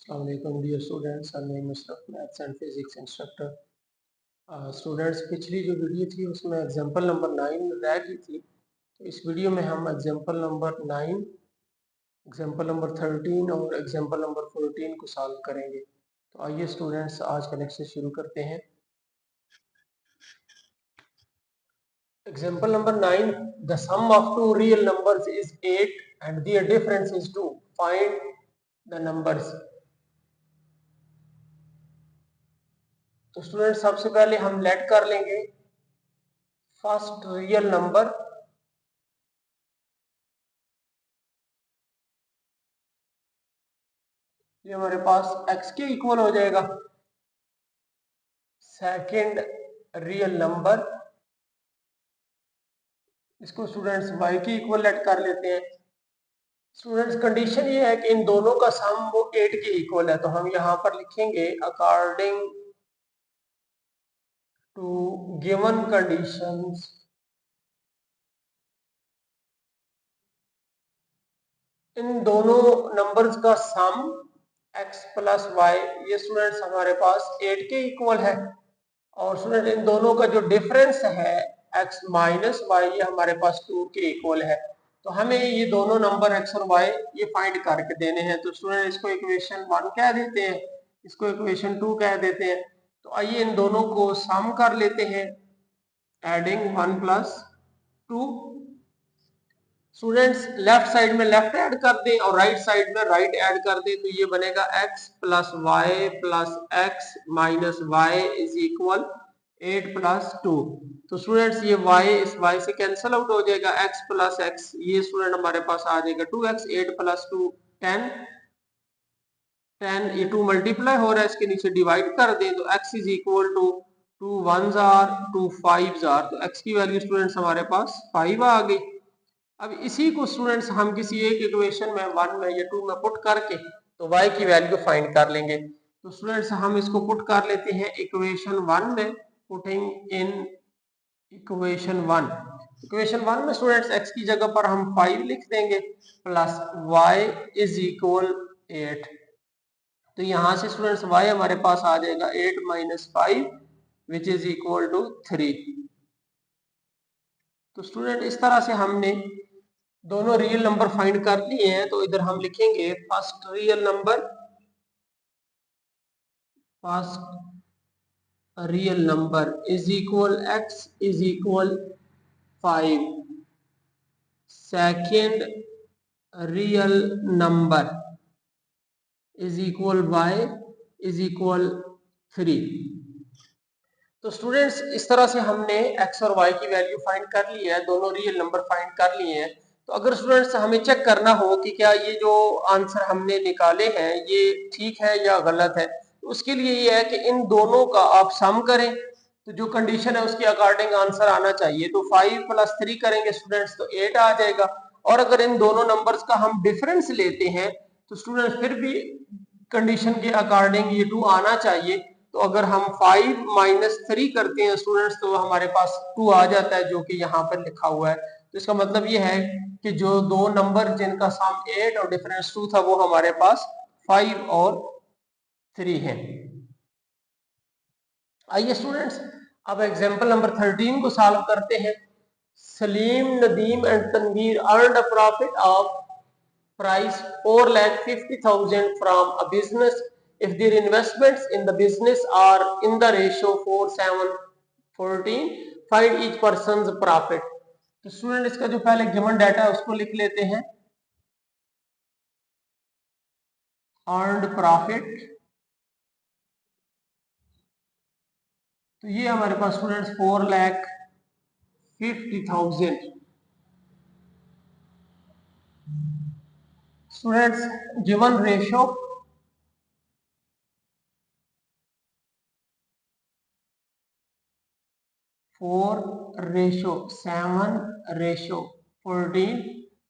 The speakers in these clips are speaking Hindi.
Assalamu alaikum dear students, I am Mr. Maths and Physics instructor. Students पिछली जो वीडियो थी उसमें एग्जाम्पल नंबर 9 रह गई थी, तो इस वीडियो में हम एग्जाम्पल नंबर 9, एग्जाम्पल नंबर 13 और एग्जाम्पल नंबर 14 को सॉल्व करेंगे। तो आइए स्टूडेंट्स आज का लेक्चर शुरू करते हैं। Example number 9, the sum of two real numbers is 8 and their difference is 2, find the numbers. तो स्टूडेंट सबसे पहले हम लेट कर लेंगे फर्स्ट रियल नंबर। ये हमारे पास x के इक्वल हो जाएगा। सेकंड रियल नंबर, इसको स्टूडेंट्स y के इक्वल लेट कर लेते हैं। स्टूडेंट्स कंडीशन ये है कि इन दोनों का सम वो 8 के इक्वल है, तो हम यहां पर लिखेंगे अकॉर्डिंग टू गिवन कंडीशंस इन दोनों नंबर्स का सम x प्लस वाई, ये स्टूडेंट्स हमारे पास 8 के इक्वल है। और स्टूडेंट इन दोनों का जो डिफरेंस है x माइनस वाई, ये हमारे पास 2 के इक्वल है। तो हमें ये दोनों नंबर x और y ये फाइंड करके देने हैं। तो स्टूडेंट इसको इक्वेशन 1 कह देते हैं, इसको इक्वेशन 2 कह देते हैं। तो आइए इन दोनों को सम कर लेते हैं, adding 1 plus 2। Students left side में लेफ्ट ऐड कर दें और राइट साइड में राइट ऐड कर दें, तो ये बनेगा x plus Y plus X minus Y is equal 8 plus 2। तो स्टूडेंट्स ये y इस y से कैंसिल आउट हो जाएगा, x प्लस एक्स, ये स्टूडेंट हमारे पास आ जाएगा 2x, 8 प्लस 2 10, 10 ये 2 मल्टीप्लाई हो रहा है, इसके नीचे डिवाइड कर दें तो x is equal to 2 1s are 2 5s are, तो x की वैल्यू स्टूडेंट्स हमारे पास 5 आ गई। अब इसी को स्टूडेंट्स हम किसी एक इक्वेशन में 1 में या 2 में पुट करके तो y की वैल्यू फाइंड कर लेंगे। तो स्टूडेंट्स हम इसको पुट कर लेते हैं इक्वेशन 1 में, पुटिंग इन इक्वेशन 1। इक्वेशन 1 में स्टूडेंट्स x की जगह पर हम 5 लिख देंगे प्लस y इज इक्वल 8। तो यहां से स्टूडेंट्स y हमारे पास आ जाएगा 8 minus 5 which is equal to 3। तो स्टूडेंट इस तरह से हमने दोनों रियल नंबर फाइंड कर लिए हैं। तो इधर हम लिखेंगे first real number, first real number is equal x is equal 5, second real number is equal y is equal 3। तो स्टूडेंट्स इस तरह से हमने x और y की वैल्यू फाइंड कर ली है, दोनों रियल नंबर फाइंड कर लिए हैं। तो अगर स्टूडेंट्स हमें चेक करना हो कि क्या ये जो आंसर हमने निकाले हैं ये ठीक है या गलत है, तो उसके लिए ये है कि इन दोनों का आप सम करें, तो जो कंडीशन है उसके अकॉर्डिंग आंसर आना चाहिए। तो 5 प्लस 3 करेंगे स्टूडेंट्स तो 8 आ जाएगा। और अगर इन दोनों नंबर्स का हम डिफरेंस लेते हैं तो स्टूडेंट्स फिर भी कंडीशन के अकॉर्डिंग ये 2 आना चाहिए। तो अगर हम 5 माइनस 3 करते हैं स्टूडेंट्स तो हमारे पास 2 आ जाता है, जो कि यहाँ पर लिखा हुआ है। तो इसका मतलब ये है कि जो दो नंबर जिनका सम 8 और डिफरेंस 2 था वो हमारे पास 5 और 3 है। आइए स्टूडेंट्स अब एग्जांपल नंबर 13 को सॉल्व करते हैं। Salim, Nadeem and Tanveer earned a profit of price 4,50,000 from a business if their investments in the business are in the ratio 4:7:14, find each person's profit। तो स्टूडेंट इसका जो पहले गिवन डाटा है उसको लिख लेते हैं, अर्नड प्रॉफिट। तो ये हमारे पास students 4,50,000। Students given ratio 4:7:14।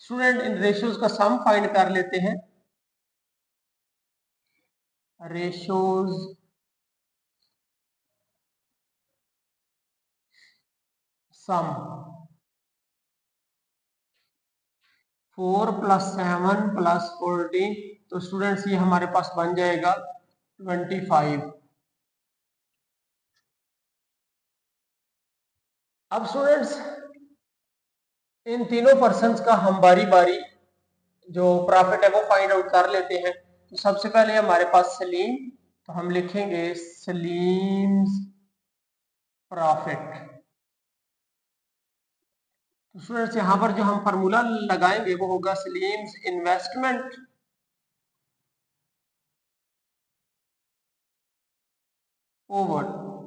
Student इन रेशियोज का सम फाइंड कर लेते हैं। रेशियोज सम 4 + 7 + 14 तो स्टूडेंट्स ये हमारे पास बन जाएगा 25। अब स्टूडेंट्स इन तीनों पर्सन्स का हम बारी बारी जो प्रॉफिट है वो फाइंड आउट कर लेते हैं। तो सबसे पहले हमारे पास सलीम, तो हम लिखेंगे सलीम्स प्रॉफिट। तो स्टूडेंट्स यहाँ पर जो हम फार्मूला लगाएंगे वो होगा सलीम्स इन्वेस्टमेंट ओवर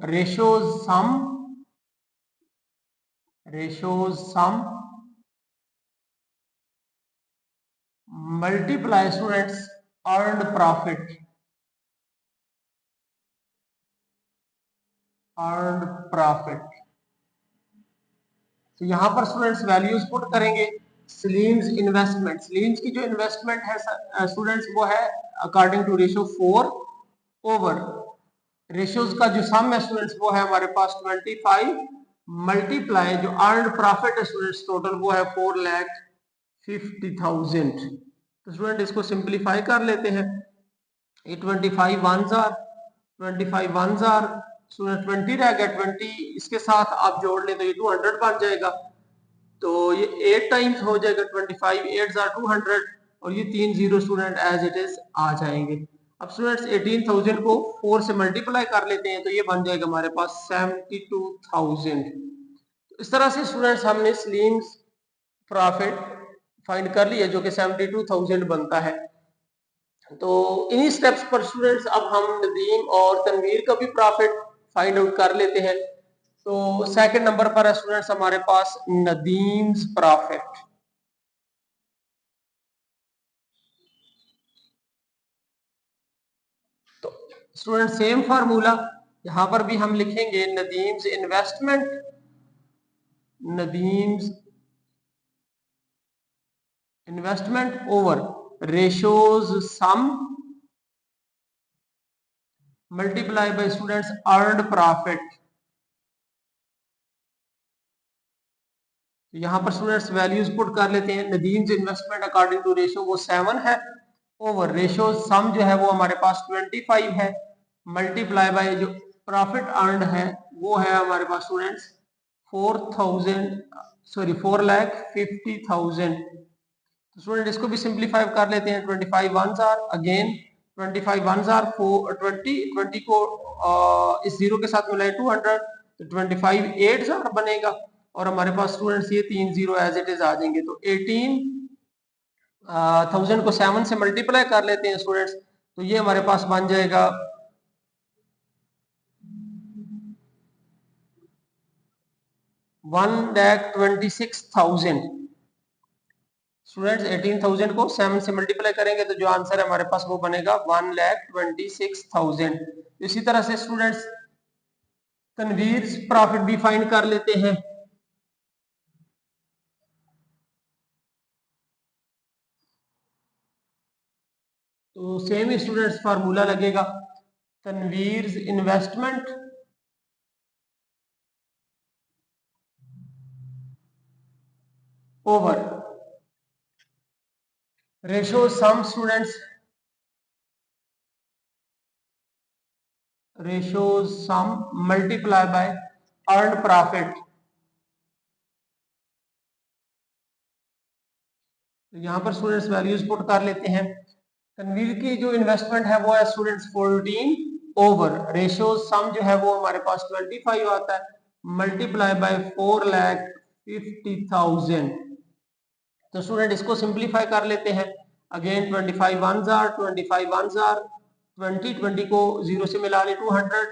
रेशोज सम मल्टीप्लाई स्टूडेंट्स अर्नड प्रॉफिट तो यहाँ पर स्टूडेंट्स वैल्यूज पुट करेंगे। सलीम्स की जो इन्वेस्टमेंट है स्टूडेंट्स वो है according to ratio 4 over ratios का जो सम है स्टूडेंट्स वो है हमारे पास 25 मल्टीप्लाई जो अर्नड प्रॉफिट है स्टूडेंट्स टोटल वो है 4,50,000। तो स्टूडेंट इसको सिंप्लीफाई कर लेते हैं। ये 25 वंस आर 20 रह गया, 20 इसके साथ आप जोड़ लें तो ये 200 बन जाएगा। तो ये 8 टाइम्स हो जाएगा 25 8 आर 200 और ये 3 zero student as it is आ जाएंगे। अब स्टूडेंट्स 18,000 को 4 से मल्टीप्लाई कर लेते हैं तो ये बन जाएगा हमारे पास 72,000। इस तरह से स्टूडेंट्स हमने सलीम्स प्रॉफिट फाइंड कर लिया जो कि 72,000 बनता है। तो इन्हीं स्टेप्स पर स्टूडेंट्स अब हम नदीम और तनवीर का भी प्रॉफिट फाइंड आउट कर लेते हैं। तो सेकंड नंबर पर है स्टूडेंट्स हमारे पास नदीम्स प्रॉफिट। तो स्टूडेंट सेम फार्मूला यहां पर भी हम लिखेंगे Nadeem's investment over ratios sum multiply by students earned profit. तो यहाँ पर स्टूडेंट्स वैल्यूज पुट कर लेते हैं। Nadeem's investment according to ratio वो 7 है ओवर रेशियो सम जो है वो हमारे पास 25 है मल्टीप्लाई बाय जो प्रॉफिट अर्नड है वो है हमारे पास स्टूडेंट्स 4,50,000। तो स्टूडेंट इसको भी सिंप्लीफाई कर लेते हैं। 25 ones are again 25 ones are 20 को इस जीरो के साथ मिलाएं 200 तो 25 8 बनेगा और हमारे पास स्टूडेंट्स ये 3 जीरो एज इट इज आ जाएंगे। तो 18,000 को 7 से मल्टीप्लाई कर लेते हैं स्टूडेंट्स तो ये हमारे पास बन जाएगा 1,26,000। स्टूडेंट्स 18,000 को 7 से मल्टीप्लाई करेंगे तो जो आंसर है हमारे पास वो बनेगा 1,26,000। इसी तरह से स्टूडेंट्स तनवीर प्रॉफिट भी फाइंड कर लेते हैं। तो सेम ही स्टूडेंट्स फार्मूला लगेगा Tanveer investment over ratio sum students ratio sum multiply by earn profit. यहां पर स्टूडेंट्स वैल्यूज पुट कर लेते हैं। तनवीर की जो इन्वेस्टमेंट है वो है स्टूडेंट्स 14 ओवर रेशियो सम जो है वो हमारे पास 25 आता है मल्टीप्लाई बाय 4,50,000। तो स्टूडेंट इसको सिंप्लीफाई कर लेते हैं। अगेन 25 वंस आर 20 को जीरो से मिला ले 200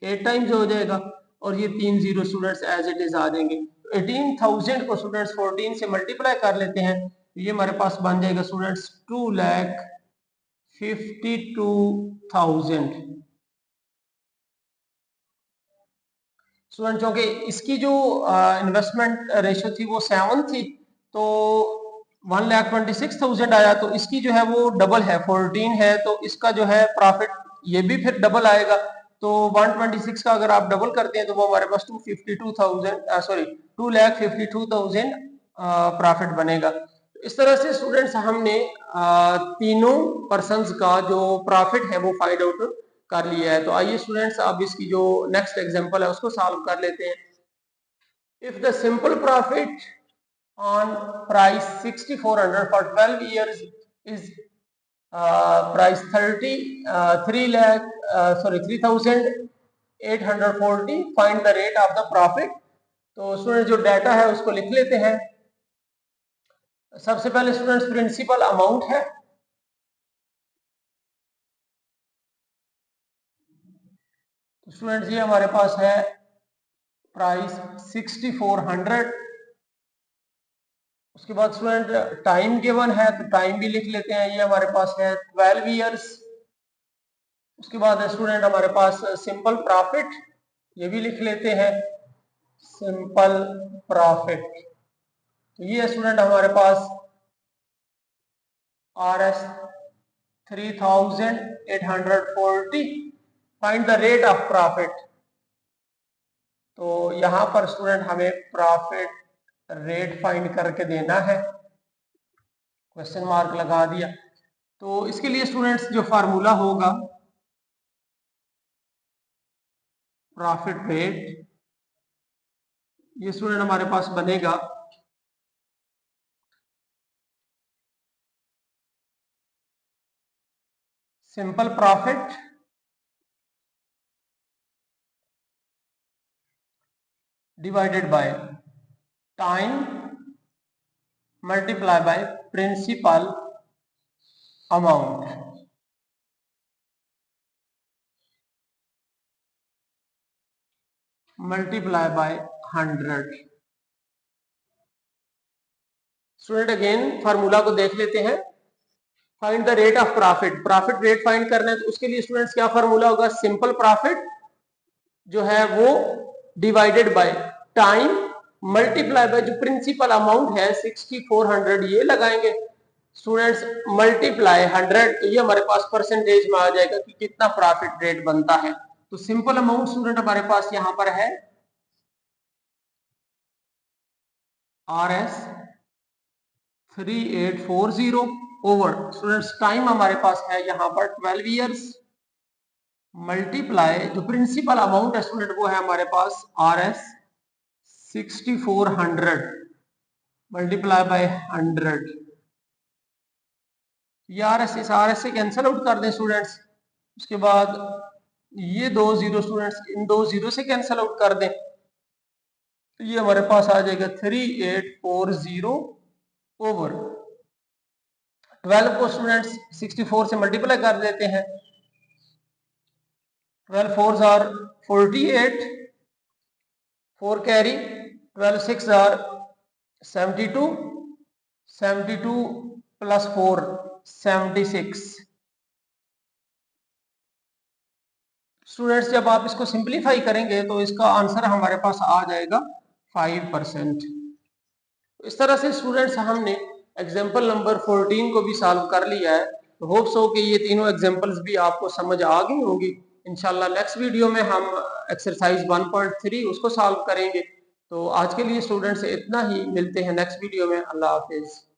8 टाइम्स हो जाएगा और ये 3 zero students as it is आ जाएंगे। 18,000 को स्टूडेंट्स 14 से मल्टीप्लाई कर लेते हैं तो ये हमारे पास बन जाएगा स्टूडेंट्स 2,52,000। स्टूडेंट क्योंकि इसकी जो इन्वेस्टमेंट रेशियो थी वो 7 थी तो 1,26,000 आया तो इसकी जो है वो डबल है 14 है तो इसका जो है प्रॉफिट ये भी फिर डबल आएगा। तो 126 का अगर आप डबल करते हैं तो वो हमारे पास 2,52,000 2,52,000 प्रॉफिट बनेगा। इस तरह से स्टूडेंट्स हमने तीनों पर्सन्स का जो प्रॉफिट है वो फाइंड आउट कर लिया है। तो आइए स्टूडेंट्स अब इसकी जो नेक्स्ट एग्जांपल है उसको सॉल्व कर लेते हैं। If the simple profit on price 6400 for 12 years is price 3840, find the rate of the profit। तो स्टूडेंट जो डाटा है उसको लिख लेते हैं। सबसे पहले स्टूडेंट्स प्रिंसिपल अमाउंट है, तो स्टूडेंट्स ये हमारे पास है प्राइस 6400। उसके बाद स्टूडेंट टाइम गिवन है तो टाइम भी लिख लेते हैं, ये हमारे पास है 12 इयर्स। उसके बाद स्टूडेंट हमारे पास सिंपल प्रॉफिट, ये भी लिख लेते हैं सिंपल प्रॉफिट। तो ये स्टूडेंट हमारे पास RS 3840, find the rate of profit. तो यहां पर स्टूडेंट हमें प्रॉफिट रेट फाइंड करके देना है, क्वेश्चन मार्क लगा दिया। तो इसके लिए स्टूडेंट्स जो फार्मूला होगा प्रॉफिट रेट, ये स्टूडेंट हमारे पास बनेगा simple profit divided by time multiply by principal amount. Multiply by 100। Student again formula को देख लेते हैं। Find the rate of profit, profit rate find करना है तो उसके लिए स्टूडेंट्स क्या फार्मूला होगा, सिंपल प्रॉफिट जो है वो divided by time multiply bye जो प्रिंसिपल अमाउंट है 6400, ये लगाएंगे स्टूडेंट्स मल्टीप्लाई 100, तो ये हमारे पास परसेंटेज में आ जाएगा कि कितना प्रॉफिट रेट बनता है। तो सिंपल अमाउंट स्टूडेंट हमारे पास यहां पर है RS 3840 ओवर स्टूडेंट्स टाइम हमारे पास है यहां पर 12 इयर्स, मल्टीप्लाई जो प्रिंसिपल अमाउंट है स्टूडेंट वो है हमारे पास RS 6400 मल्टीप्लाई बाय 100। ये RS से कैंसिल आउट कर दें स्टूडेंट्स। उसके बाद ये 2 जीरो स्टूडेंट्स इन 2 जीरो से कैंसिल आउट कर दें, तो ये हमारे पास आ जाएगा 3840 ओवर 12 को स्टूडेंट्स 64 से मल्टीप्लाई कर देते हैं। 12 4s are 48, 4 carry, 12 6 are 72, 72 plus 4 76। Students जब आप इसको सिंप्लीफाई करेंगे तो इसका आंसर हमारे पास आ जाएगा 5%। इस तरह से स्टूडेंट्स हमने एग्जाम्पल नंबर 14 को भी सॉल्व कर लिया है। तो होप्स हो कि ये तीनों एग्जाम्पल्स भी आपको समझ आ गई होंगी। इंशाल्लाह नेक्स्ट वीडियो में हम एक्सरसाइज 1.3 उसको सॉल्व करेंगे। तो आज के लिए स्टूडेंट्स इतना ही, मिलते हैं नेक्स्ट वीडियो में। अल्लाह हाफिज।